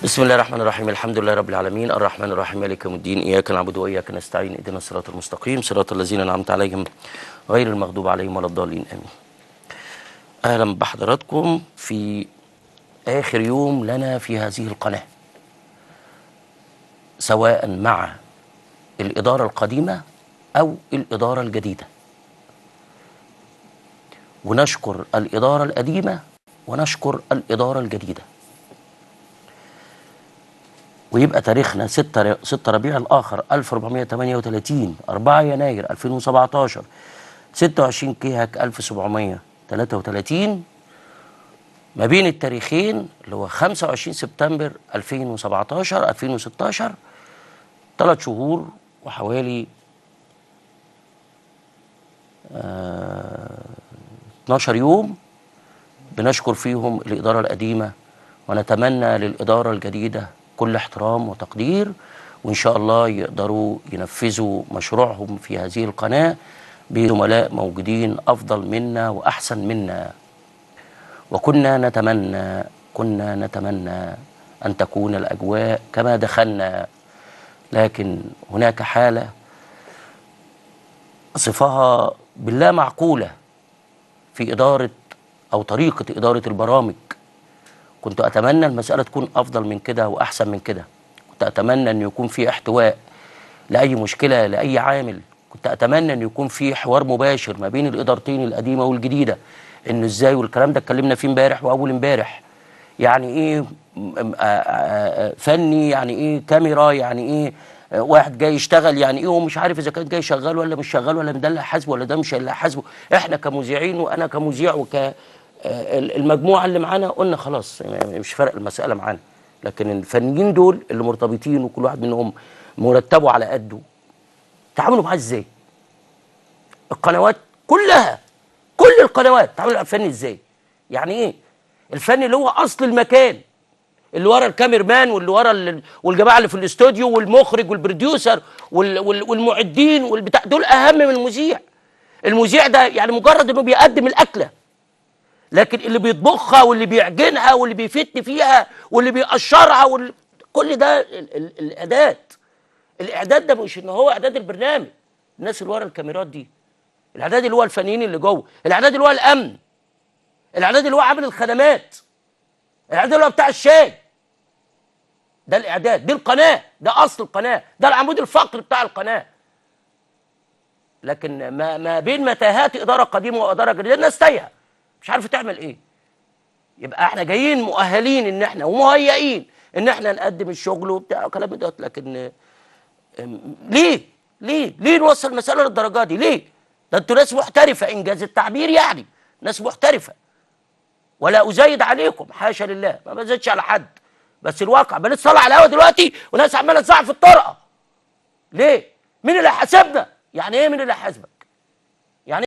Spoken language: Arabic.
بسم الله الرحمن الرحيم. الحمد لله رب العالمين الرحمن الرحيم مالك يوم الدين، إياك نعبد وإياك نستعين، اهدنا الصراط المستقيم صراط الذين أنعمت عليهم غير المغضوب عليهم ولا الضالين، آمين. أهلا بحضراتكم في آخر يوم لنا في هذه القناة، سواء مع الإدارة القديمة أو الإدارة الجديدة، ونشكر الإدارة القديمة ونشكر الإدارة الجديدة. ويبقى تاريخنا 6 ربيع الآخر 1438، 4 يناير 2017، 26 كيهك 1733. ما بين التاريخين اللي هو 25 سبتمبر 2017 2016 3 شهور وحوالي 12 يوم بنشكر فيهم الإدارة القديمة، ونتمنى للإدارة الجديدة كل احترام وتقدير، وإن شاء الله يقدروا ينفذوا مشروعهم في هذه القناة بزملاء موجودين أفضل منا وأحسن منا. وكنا نتمنى أن تكون الأجواء كما دخلنا، لكن هناك حالة صفها بالله معقولة في إدارة أو طريقة إدارة البرامج. كنت أتمنى المسألة تكون أفضل من كده وأحسن من كده. كنت أتمنى أن يكون في احتواء لأي مشكلة لأي عامل. كنت أتمنى أن يكون في حوار مباشر ما بين الإدارتين القديمة والجديدة، إنه إزاي، والكلام ده اتكلمنا فيه امبارح وأول امبارح. يعني إيه فني، يعني إيه كاميرا، يعني إيه واحد جاي يشتغل، يعني إيه هو مش عارف إذا كان جاي شغال ولا مش شغال، ولا ده اللي حاسبه ولا ده مش اللي حاسبه. إحنا كمذيعين وأنا كمذيع المجموعة اللي معانا قلنا خلاص مش فارق المسألة معانا، لكن الفنيين دول اللي مرتبطين وكل واحد منهم مرتبه على قده، تعاملوا معاه ازاي؟ القنوات كلها، كل القنوات تعاملوا مع الفني ازاي؟ يعني ايه؟ الفني اللي هو اصل المكان، اللي ورا الكامير مان، واللي ورا والجماعه اللي في الاستوديو، والمخرج والبروديوسر والمعدين والبتاع، دول اهم من المذيع. المذيع ده يعني مجرد انه بيقدم الاكله، لكن اللي بيطبخها واللي بيعجنها واللي بيفتي فيها واللي بيقشرها كل ده الاعداد ده مش ان هو اعداد البرنامج. الناس اللي ورا الكاميرات دي، الاعداد اللي هو الفنيين اللي جوه، الاعداد اللي هو الامن، الاعداد اللي هو عامل الخدمات، الاعداد اللي هو بتاع الشاي. ده الاعداد، دي القناه، ده اصل القناه، ده العمود الفقري بتاع القناه. لكن ما بين متاهات اداره قديمه واداره جديده الناس تايهه مش عارفه تعمل ايه. يبقى احنا جايين مؤهلين ان احنا ومهيئين ان احنا نقدم الشغل وبتاع وكلام ده، لكن ليه نوصل المساله للدرجه دي؟ ليه؟ ده انتوا ناس محترفه، انجاز التعبير، يعني ناس محترفه. ولا ازايد عليكم، حاشا لله، ما بزيدش على حد، بس الواقع بنت طالع على الهوا دلوقتي وناس عماله تزعق في الطرقه. ليه؟ مين اللي هيحاسبنا؟ يعني ايه مين اللي هيحاسبك؟